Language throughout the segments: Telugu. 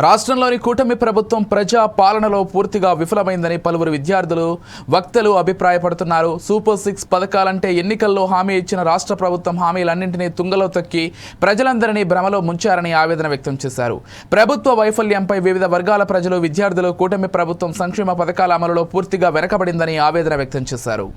రాష్ట్రంలోని కూటమి ప్రభుత్వం ప్రజా పాలనలో పూర్తిగా విఫలమైందని పలువురు విద్యార్థులు వక్తలు అభిప్రాయపడుతున్నారు. సూపర్ 6 పథకాలంటే ఎన్నికల్లో హామీ ఇచ్చిన రాష్ట్ర ప్రభుత్వం హామీలన్నింటినీ తుంగలో తొక్కి ప్రజలందరినీ భ్రమలో ముంచారని ఆవేదన వ్యక్తం చేశారు. ప్రభుత్వ వైఫల్యంపై వివిధ వర్గాల ప్రజలు, విద్యార్థులు కూటమి ప్రభుత్వం సంక్షేమ పథకాల అమలులో పూర్తిగా వెనకబడిందని ఆవేదన వ్యక్తం చేశారు.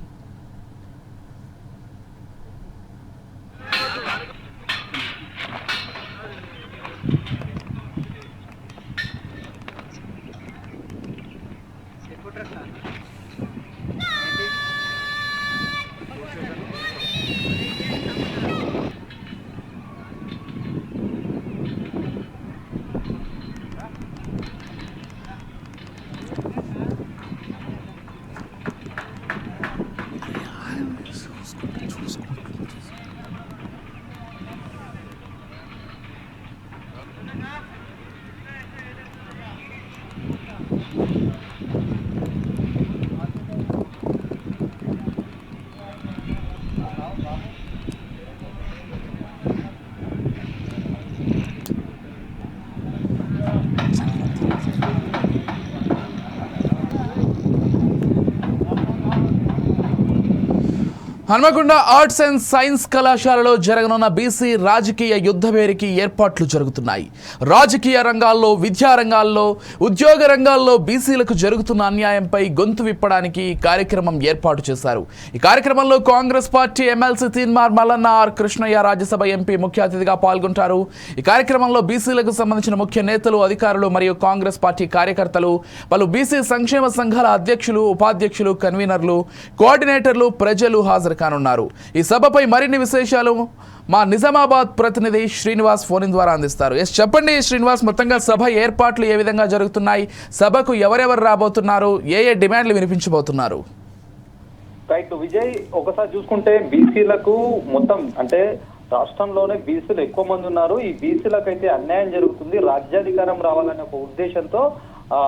హన్మకొండ ఆర్ట్స్ అండ్ సైన్స్ కళాశాలలో జరగనున్న బీసీ రాజకీయ యుద్ధభేరికి ఏర్పాట్లు జరుగుతున్నాయి. రాజకీయ రంగాల్లో, విద్యా రంగాల్లో, ఉద్యోగ రంగాల్లో బీసీలకు జరుగుతున్న అన్యాయంపై గొంతు విప్పడానికి ఈ కార్యక్రమం ఏర్పాటు చేశారు. ఈ కార్యక్రమంలో Congress party MLC Teenmar Mallanna, R Krishnaiah, Rajya Sabha MP ముఖ్య అతిథిగా పాల్గొంటారు. ఈ కార్యక్రమంలో బీసీలకు సంబంధించిన ముఖ్య నేతలు, అధికారులు మరియు కాంగ్రెస్ పార్టీ కార్యకర్తలు, పలు బీసీ సంక్షేమ సంఘాల అధ్యక్షులు, ఉపాధ్యక్షులు, కన్వీనర్లు, కోఆర్డినేటర్లు, ప్రజలు హాజరు కానున్నారు. ఈ సభపై మరిన్ని విశేషాలు మా నిజామాబాద్ ప్రతినిధి శ్రీనివాస్ ఫోన్ ద్వారా అందిస్తారు. చెప్పండి శ్రీనివాస్, మొత్తంగా సభ ఏర్పాట్లు ఏ విధంగా జరుగుతున్నాయి, సభకు ఎవరెవరు రాబోతున్నారు, ఏ డిమాండ్లు వినిపించబోతున్నారు? రైట్ విజయ్, ఒకసారి చూసుకుంటే బీసీలకు మొత్తం అంటే రాష్ట్రంలోనే బీసీలు ఎక్కువ మంది ఉన్నారు. ఈ బీసీలకు అయితే అన్యాయం జరుగుతుంది, రాజ్యాధికారం రావాలనే ఒక ఉద్దేశంతో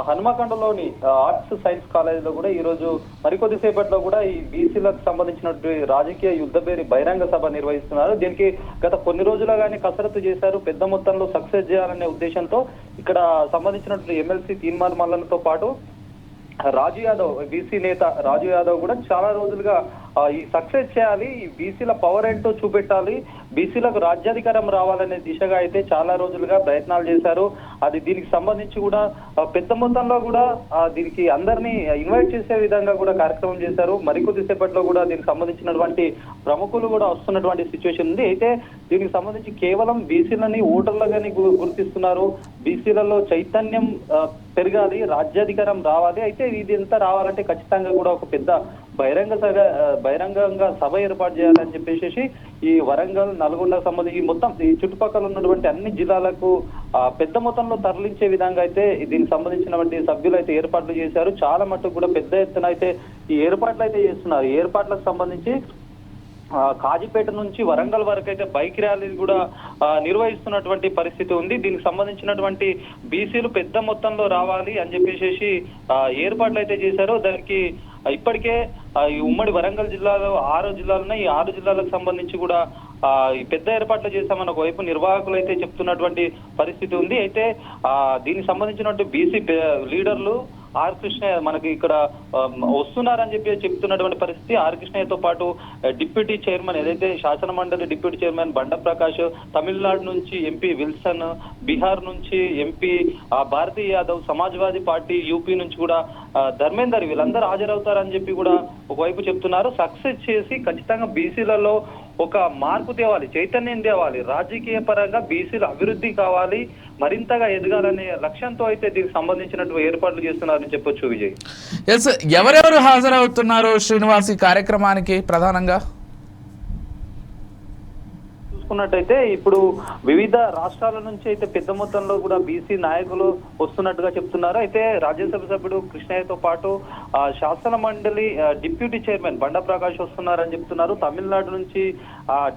హన్మకొండలోని ఆర్ట్స్ సైన్స్ కాలేజీలో కూడా ఈ రోజు మరికొద్ది సేపట్లో కూడా ఈ బీసీలకు సంబంధించినటువంటి రాజకీయ యుద్ధభేరి బహిరంగ సభ నిర్వహిస్తున్నారు. దీనికి గత కొన్ని రోజులుగానే కసరత్తు చేశారు. పెద్ద మొత్తంలో సక్సెస్ చేయాలనే ఉద్దేశంతో ఇక్కడ సంబంధించినటువంటి ఎమ్మెల్సీ తీన్మార్ మల్లన్నతో పాటు రాజు యాదవ్, బీసీ నేత రాజు యాదవ్ కూడా చాలా రోజులుగా ఈ సక్సెస్ చేయాలి, ఈ బీసీల పవర్ ఏంటో చూపెట్టాలి, బీసీలకు రాజ్యాధికారం రావాలనే దిశగా అయితే చాలా రోజులుగా ప్రయత్నాలు చేశారు. అది దీనికి సంబంధించి కూడా పెద్ద మొత్తంలో కూడా దీనికి అందరినీ ఇన్వైట్ చేసే విధంగా కూడా కార్యక్రమం చేశారు. మరికొద్ది సేపట్లో కూడా దీనికి సంబంధించినటువంటి ప్రముఖులు కూడా వస్తున్నటువంటి సిచ్యువేషన్ ఉంది. అయితే దీనికి సంబంధించి కేవలం బీసీలని ఓటర్లుగానే గుర్తిస్తున్నారు. బీసీలలో చైతన్యం పెరగాలి, రాజ్యాధికారం రావాలి. అయితే ఇది ఎంత రావాలంటే ఖచ్చితంగా కూడా ఒక పెద్ద బహిరంగంగా సభ ఏర్పాటు చేయాలని చెప్పేసి ఈ వరంగల్, నల్గొండ సంబంధించి మొత్తం ఈ చుట్టుపక్కల ఉన్నటువంటి అన్ని జిల్లాలకు పెద్ద మొత్తంలో తరలించే విధంగా అయితే దీనికి సంబంధించినటువంటి సభ్యులు అయితే ఏర్పాట్లు చేశారు. చాలా మటుకు కూడా పెద్ద ఎత్తున అయితే ఈ ఏర్పాట్లు అయితే చేస్తున్నారు. ఈ ఏర్పాట్లకు సంబంధించి కాజీపేట నుంచి వరంగల్ వరకు అయితే బైక్ ర్యాలీలు కూడా నిర్వహిస్తున్నటువంటి పరిస్థితి ఉంది. దీనికి సంబంధించినటువంటి బీసీలు పెద్ద మొత్తంలో రావాలి అని చెప్పేసి ఏర్పాట్లు అయితే చేశారు. దానికి ఇప్పటికే ఈ ఉమ్మడి వరంగల్ జిల్లాలో 6 జిల్లాలు ఉన్నాయి. ఈ 6 జిల్లాలకు సంబంధించి కూడా ఈ పెద్ద ఏర్పాట్లు చేశామని ఒకవైపు నిర్వాహకులు అయితే చెప్తున్నటువంటి పరిస్థితి ఉంది. అయితే దీనికి సంబంధించినటువంటి బీసీ లీడర్లు ఆర్ కృష్ణయ్య మనకి ఇక్కడ వస్తున్నారని చెప్తున్నటువంటి పరిస్థితి. ఆర్ కృష్ణయ్యతో పాటు డిప్యూటీ చైర్మన్, ఏదైతే శాసన మండలి డిప్యూటీ చైర్మన్ బండ ప్రకాష్, తమిళనాడు నుంచి ఎంపీ విల్సన్, బీహార్ నుంచి MP Bharati Yadav, Samajwadi party UP నుంచి కూడా ధర్మేందర్, వీళ్ళందరూ హాజరవుతారని చెప్పి కూడా ఒకవైపు చెప్తున్నారు. సక్సెస్ చేసి ఖచ్చితంగా బీసీలలో ఒక మార్పు తేవాలి, చైతన్యం తేవాలి, రాజకీయ పరంగా బీసీలు అభివృద్ధి కావాలి, మరింతగా ఎదగాలనే లక్ష్యంతో అయితే దీనికి సంబంధించినటువంటి ఏర్పాట్లు చేస్తున్నారని చెప్పొచ్చు విజయ్. ఎవరెవరు హాజరవుతున్నారు శ్రీనివాస్ ఈ కార్యక్రమానికి? ప్రధానంగా చూసుకున్నట్టయితే ఇప్పుడు వివిధ రాష్ట్రాల నుంచి అయితే పెద్ద మొత్తంలో కూడా బీసీ నాయకులు వస్తున్నట్టుగా చెప్తున్నారు. అయితే రాజ్యసభ సభ్యుడు కృష్ణయ్యతో పాటు శాసన మండలి డిప్యూటీ చైర్మన్ బండ ప్రకాష్ వస్తున్నారని చెప్తున్నారు. తమిళనాడు నుంచి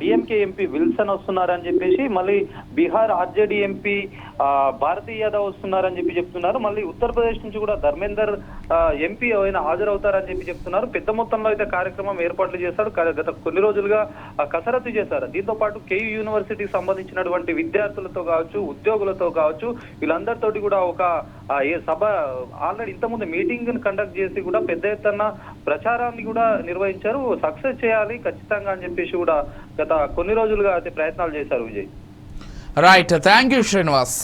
డిఎంకే ఎంపీ విల్సన్ వస్తున్నారని చెప్పేసి, మళ్ళీ బీహార్ ఆర్జేడీ ఎంపీ భారతీ యాదవ్ వస్తున్నారని చెప్తున్నారు. మళ్ళీ ఉత్తరప్రదేశ్ నుంచి కూడా ధర్మేందర్ ఎంపీ ఆయన హాజరవుతారని చెప్తున్నారు. పెద్ద మొత్తంలో అయితే కార్యక్రమం ఏర్పాట్లు చేశారు. గత కొన్ని రోజులుగా కసరత్తు చేశారు. దీంతో పాటు కేయూ యూనివర్సిటీకి సంబంధించినటువంటి విద్యార్థులతో కావచ్చు, ఉద్యోగులతో కావచ్చు, వీళ్ళందరితోటి కూడా ఒక ఏ సభ ఆల్రెడీ ఇంతకుముందు మీటింగ్ కండక్ట్ చేసి కూడా పెద్ద ఎత్తున ప్రచారాన్ని కూడా నిర్వహించారు. సక్సెస్ చేయాలి ఖచ్చితంగా అని చెప్పేసి కూడా గత కొన్ని రోజులుగా అయితే ప్రయత్నాలు చేశారు Vijay. Right, thank you Srinivas.